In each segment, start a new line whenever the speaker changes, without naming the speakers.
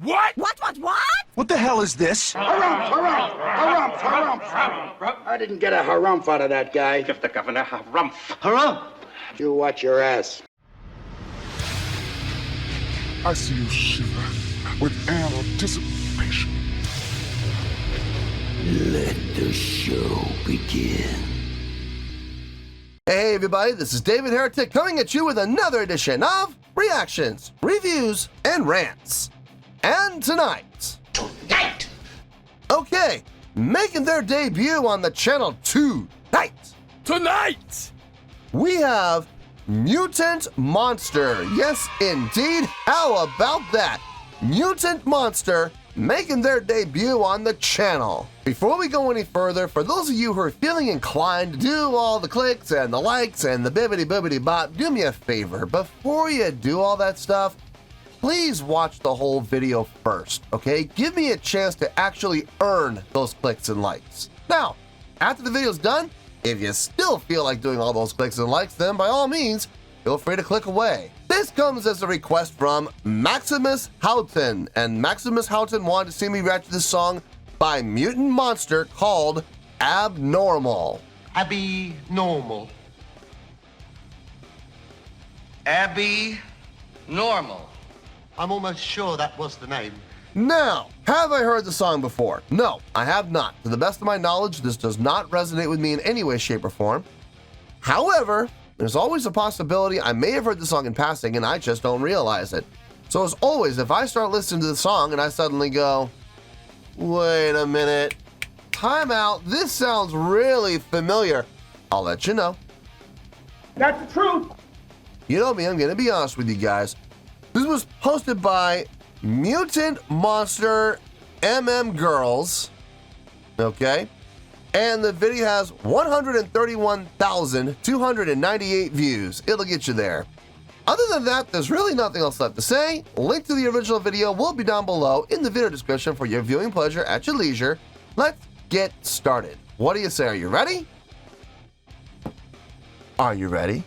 What?
What?
What the hell is this?
Harumph. I didn't get a harumph out of that guy.
Give the governor harumph.
Harumph!
You watch your ass.
I see you shiver with anticipation.
Let the show begin.
Hey everybody, this is David Heretic coming at you with another edition of Reactions, Reviews, and Rants. And tonight, okay, making their debut on the channel tonight, we have Mutant Monster. Yes, indeed. How about that? Mutant Monster making their debut on the channel. Before we go any further, for those of you who are feeling inclined to do all the clicks and the likes and the bibbity bop, do me a favor. Before you do all that stuff, please watch the whole video first, okay? Give me a chance to actually earn those clicks and likes. Now, after the video's done, if you still feel like doing all those clicks and likes, then by all means, feel free to click away. This comes as a request from Maximus Houghton, and Maximus Houghton wanted to see me react to this song by Mutant Monster called Abnormal.
Abby Normal. Abby Normal. I'm almost sure that was the name.
Now, have I heard the song before? No, I have not. To the best of my knowledge, this does not resonate with me in any way, shape, or form. However, there's always a possibility I may have heard the song in passing and I just don't realize it. So as always, if I start listening to the song and I suddenly go, wait a minute, time out, this sounds really familiar, I'll let you know.
That's the truth.
You know me, I'm gonna be honest with you guys. This was posted by Mutant Monster Girls, okay? And the video has 131,298 views. It'll get you there. Other than that, there's really nothing else left to say. Link to the original video will be down below in the video description for your viewing pleasure at your leisure. Let's get started. What do you say? Are you ready? Are you ready?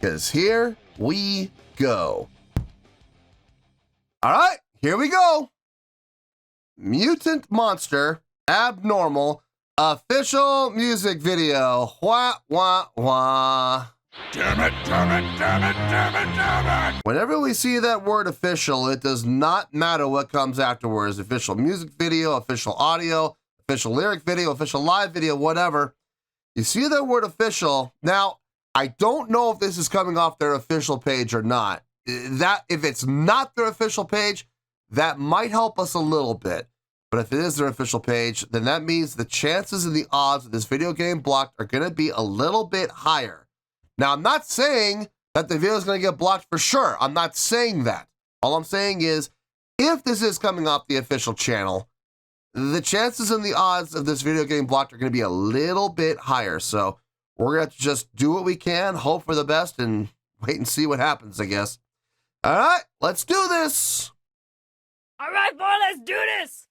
Because here we go. All right, here we go. Mutant Monster Abnormal official music video. Wah, wah, wah.
Damn it.
Whenever we see that word official, it does not matter what comes afterwards. Official music video, official audio, official lyric video, official live video, whatever. You see that word official. Now, I don't know if this is coming off their official page or not. That if it's not their official page, that might help us a little bit. But if it is their official page, then that means the chances and the odds of this video getting blocked are going to be a little bit higher. Now, I'm not saying that the video is going to get blocked for sure. I'm not saying that. All I'm saying is, if this is coming off the official channel, the chances and the odds of this video getting blocked are going to be a little bit higher. So we're going to have to just do what we can, hope for the best, and wait and see what happens, I guess. All right, let's do this.
All right, boy, let's do this.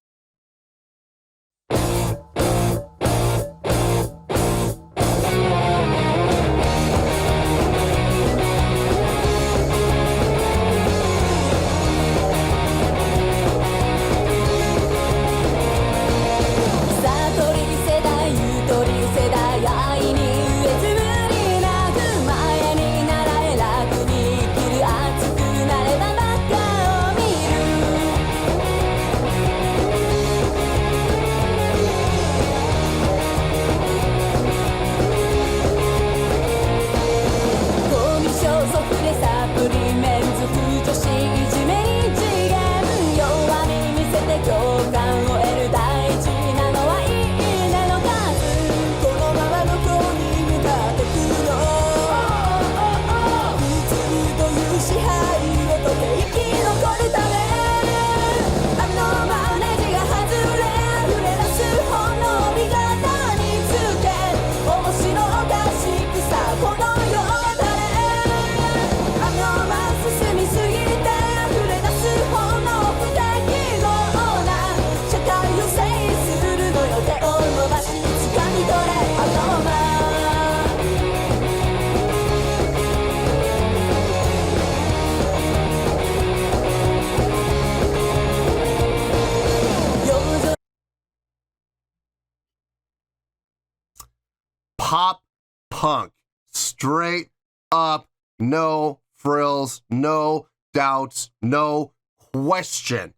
pop punk. Straight up, no frills, no doubts, no question.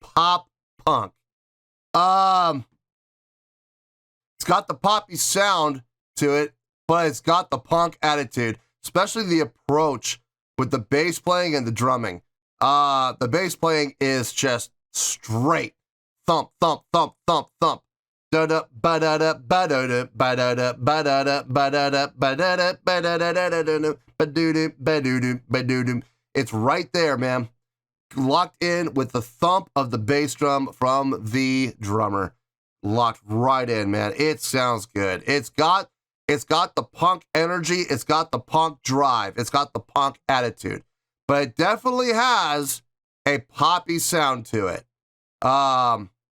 Pop punk. It's got the poppy sound to it, but it's got the punk attitude, especially the approach with the bass playing and the drumming. The bass playing is just straight. Thump, thump, thump, thump, thump. Da-da, ba-da-da, ba-da-da, ba-da-da, ba-da-da, ba-da-da, ba-da-da, ba-da-da, ba-do-do, ba-do-do, ba-do-do. It's right there, man. Locked in with the thump of the bass drum from the drummer. Locked right in, man. It sounds good. It's got the punk energy. It's got the punk drive. It's got the punk attitude. But it definitely has a poppy sound to it.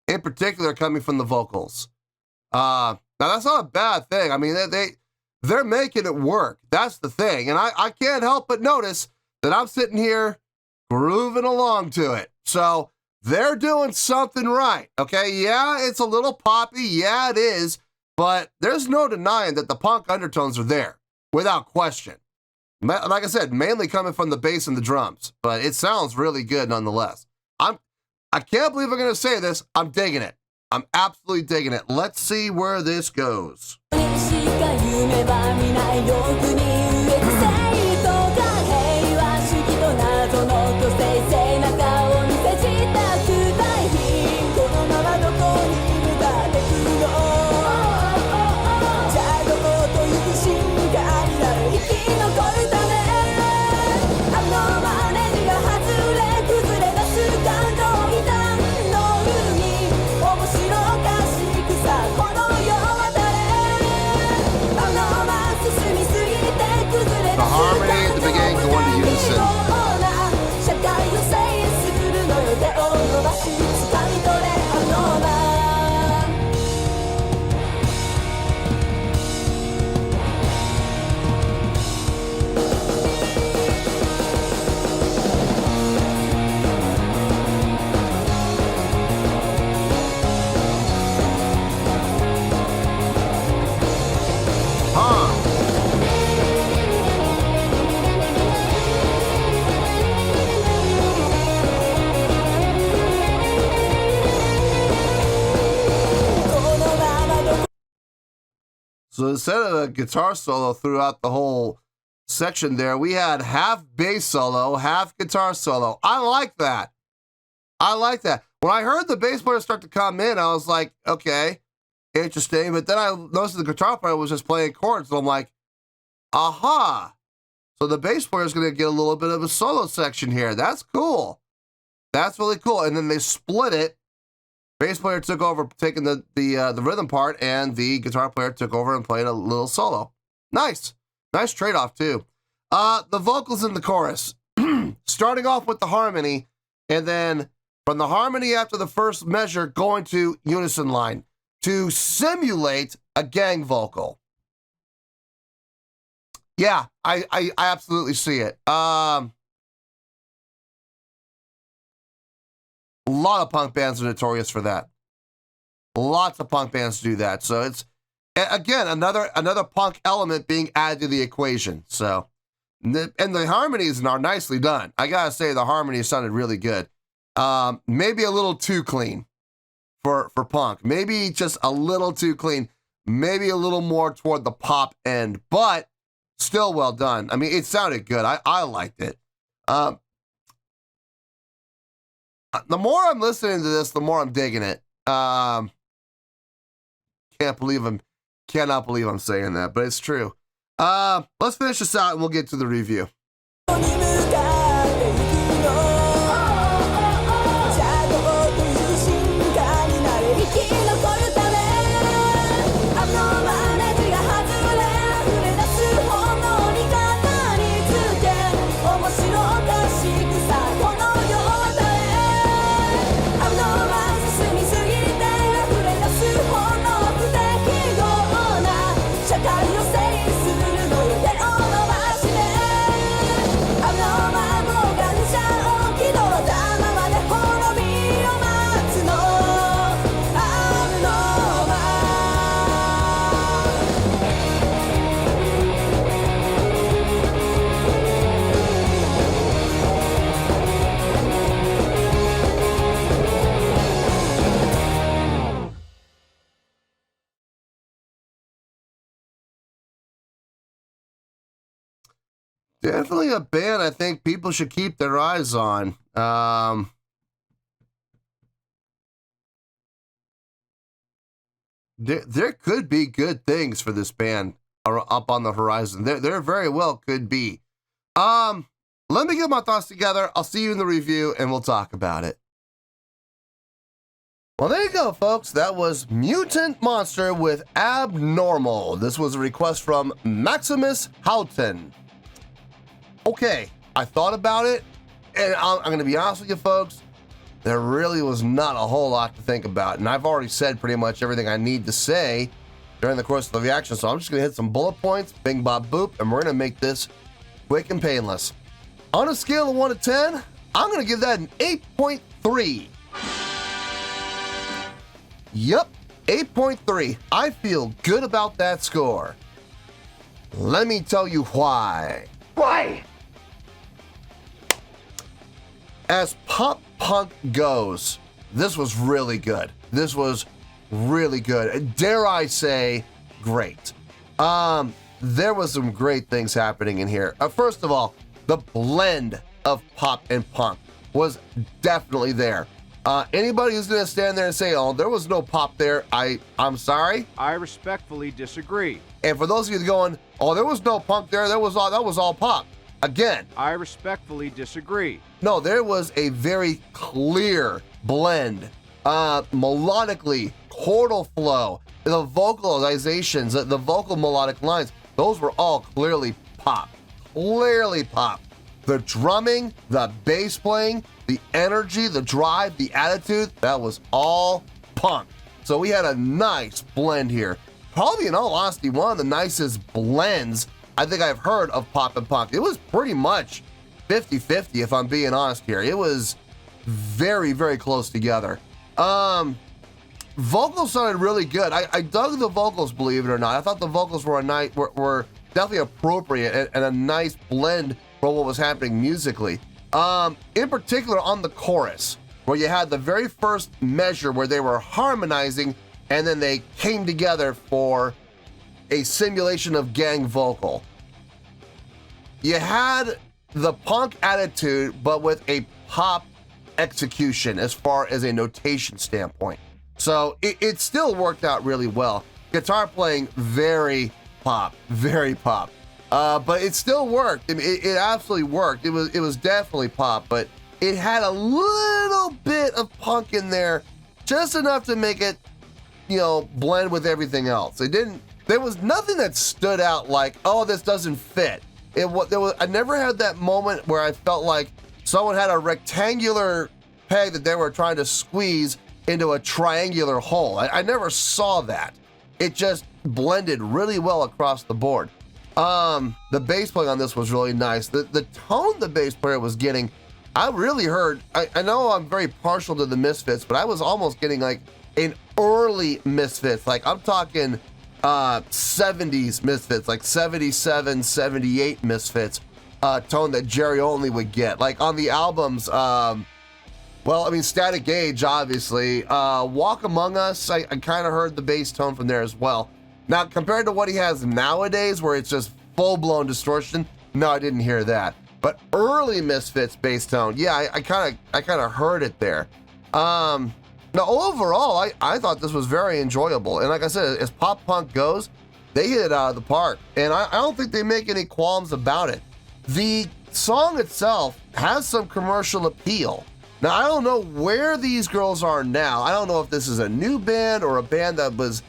In particular, coming from the vocals. Now that's not a bad thing. I mean, they're making it work. That's the thing. And I can't help but notice that I'm sitting here grooving along to it. So they're doing something right. Okay. Yeah, it's a little poppy. Yeah, it is. But there's no denying that the punk undertones are there without question. Like I said, mainly coming from the bass and the drums, but it sounds really good nonetheless. I can't believe I'm going to say this. I'm digging it. I'm absolutely digging it. Let's see where this goes. The harmony at the beginning going to unison. So instead of a guitar solo throughout the whole section there, we had half bass solo, half guitar solo. I like that. I like that. When I heard the bass player start to come in, I was like, okay, interesting. But then I noticed the guitar player was just playing chords. So I'm like, aha. So the bass player is going to get a little bit of a solo section here. That's cool. That's really cool. And then they split it. Bass player took over, taking the rhythm part, and the guitar player took over and played a little solo. Nice. Nice trade-off, too. The vocals in the chorus. Starting off with the harmony, and then from the harmony after the first measure, going to unison line to simulate a gang vocal. Yeah, I absolutely see it. A lot of punk bands are notorious for that. Lots of punk bands do that. So it's, again, another punk element being added to the equation. So, and the harmonies are nicely done. I gotta say, the harmonies sounded really good. Maybe a little too clean for punk. Maybe just a little too clean. Maybe a little more toward the pop end, but still well done. I mean, it sounded good. I liked it. The more I'm listening to this, the more I'm digging it. Cannot believe I'm saying that, but it's true. Let's finish this out and we'll get to the review. Definitely a band I think people should keep their eyes on. There could be good things for this band up on the horizon. There very well could be. Let me get my thoughts together. I'll see you in the review, and we'll talk about it. Well, there you go, folks. That was Mutant Monster with Abnormal. This was a request from Maximus Houghton. Okay, I thought about it, and I'm going to be honest with you, folks. There really was not a whole lot to think about, and I've already said pretty much everything I need to say during the course of the reaction, so I'm just going to hit some bullet points, bing, bop, boop, and we're going to make this quick and painless. On a scale of 1 to 10, I'm going to give that an 8.3. Yep, 8.3. I feel good about that score. Let me tell you why.
Why?
As pop punk goes, this was really good. This was really good. Dare I say, great. There was some great things happening in here. First of all, the blend of pop and punk was definitely there. Anybody who's gonna stand there and say, "Oh, there was no pop there," I'm sorry.
I respectfully disagree.
And for those of you going, "Oh, there was no punk there. That was all pop." Again,
I respectfully disagree.
no, there was a very clear blend, melodically, chordal flow, the vocalizations, the vocal melodic lines. Those were all clearly pop. Clearly pop. The drumming, the bass playing, the energy, the drive, the attitude, that was all punk. So we had a nice blend here. Probably, in all honesty, one of the nicest blends I think I've heard of pop and punk. It was pretty much 50-50, if I'm being honest here. It was very, very close together. Vocals sounded really good. I dug the vocals, believe it or not. I thought the vocals were were definitely appropriate and a nice blend for what was happening musically. In particular on the chorus, where you had the very first measure where they were harmonizing and then they came together for a simulation of gang vocal. You had the punk attitude, but with a pop execution as far as a notation standpoint. So it still worked out really well. Guitar playing, very pop, very pop. But it still worked. I mean, it absolutely worked. It was definitely pop, but it had a little bit of punk in there, just enough to make it, blend with everything else. There was nothing that stood out like, oh, this doesn't fit. I never had that moment where I felt like someone had a rectangular peg that they were trying to squeeze into a triangular hole. I never saw that. It just blended really well across the board. The bass playing on this was really nice. The tone the bass player was getting, I really heard, I know I'm very partial to the Misfits, but I was almost getting like an early Misfits. Like I'm talking 70s Misfits, like 77, 78 Misfits tone that Jerry Only would get. Like on the albums, Static Age, obviously. Walk Among Us, I kind of heard the bass tone from there as well. Now, compared to what he has nowadays, where it's just full-blown distortion, no, I didn't hear that. But early Misfits bass tone, yeah, I kind of heard it there. Now, overall, I thought this was very enjoyable. And like I said, as pop punk goes, they hit it out of the park. And I don't think they make any qualms about it. The song itself has some commercial appeal. Now, I don't know where these girls are now. I don't know if this is a new band or a band that was,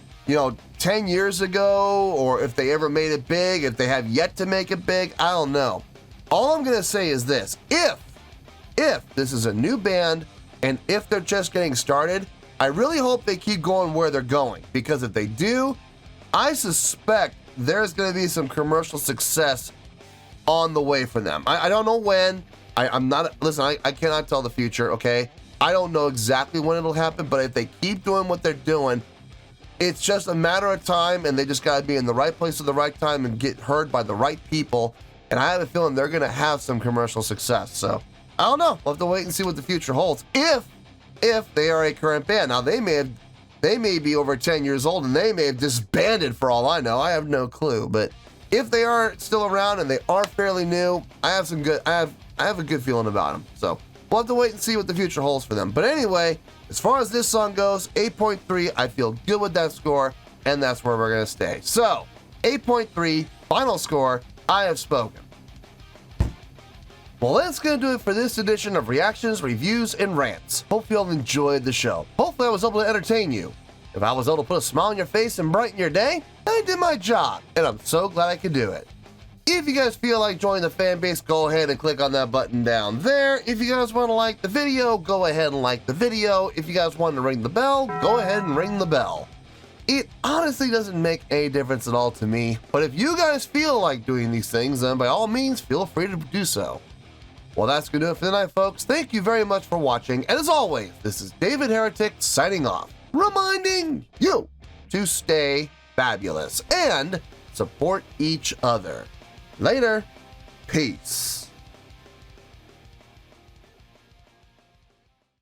10 years ago, or if they ever made it big, if they have yet to make it big. I don't know. All I'm going to say is this. If this is a new band, and if they're just getting started, I really hope they keep going where they're going, because if they do, I suspect there's going to be some commercial success on the way for them. I don't know when. I cannot tell the future, okay? I don't know exactly when it'll happen, but if they keep doing what they're doing, it's just a matter of time, and they just got to be in the right place at the right time and get heard by the right people, and I have a feeling they're going to have some commercial success, so I don't know. We'll have to wait and see what the future holds. If they are a current band. Now, they may be over 10 years old, and they may have disbanded for all I know. I have no clue, but If they are still around and they are fairly new, I have a good feeling about them. So we'll have to wait and see what the future holds for them. But anyway, as far as this song goes, 8.3, I feel good with that score, and that's where we're gonna stay. So 8.3, final score, I have spoken. Well, that's going to do it for this edition of Reactions, Reviews, and Rants. Hope you all enjoyed the show. Hopefully I was able to entertain you. If I was able to put a smile on your face and brighten your day, I did my job, and I'm so glad I could do it. If you guys feel like joining the fan base, go ahead and click on that button down there. If you guys want to like the video, go ahead and like the video. If you guys want to ring the bell, go ahead and ring the bell. It honestly doesn't make any difference at all to me, but if you guys feel like doing these things, then by all means, feel free to do so. Well, that's going to do it for tonight, folks. Thank you very much for watching. And as always, this is David Heretic signing off, reminding you to stay fabulous and support each other. Later. Peace.